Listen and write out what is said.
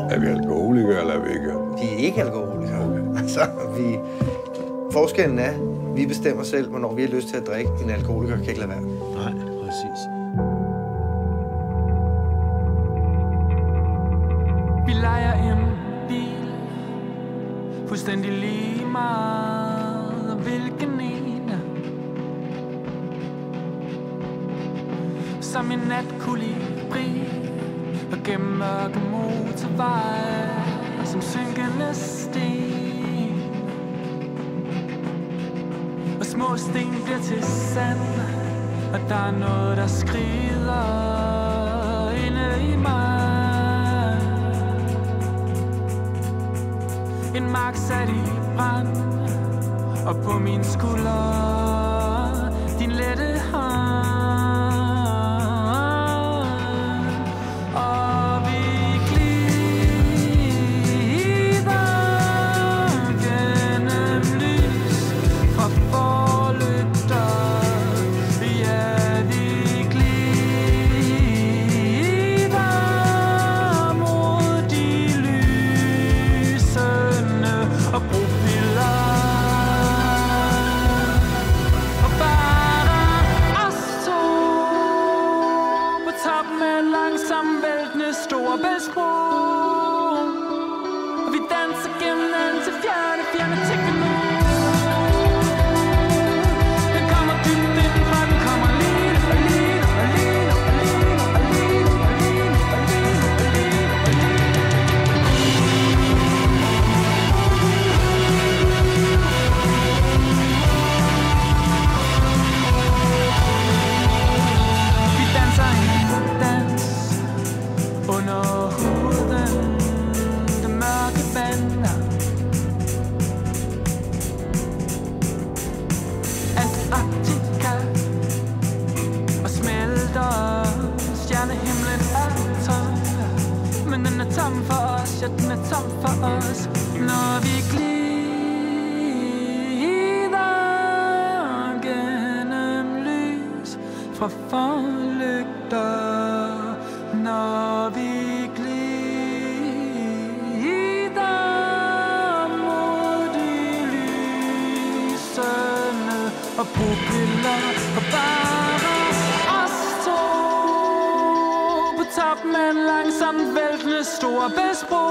Er vi alkoholikere, eller er vi ikke? Vi er ikke alkoholikere. Okay. Altså, forskellen er, vi bestemmer selv, hvornår vi har lyst til at drikke. En alkoholiker kan ikke lade være. Nej, præcis. Vi lejer en bil, fuldstændig lige meget, hvilken en. Som en natkolibri, og gennem mørke motorveje, som synkende sten. Og små sten bliver til sand, og der er noget, der skrider inde i mig. En mark sat i brand, og på min skulder din lette hånd. Den er tom for os, når vi glider gennem lys fra forlygter. Når vi glider mod de lysende og pupiller og bare os to på toppen af en langsomt væltende Storebæltsbro.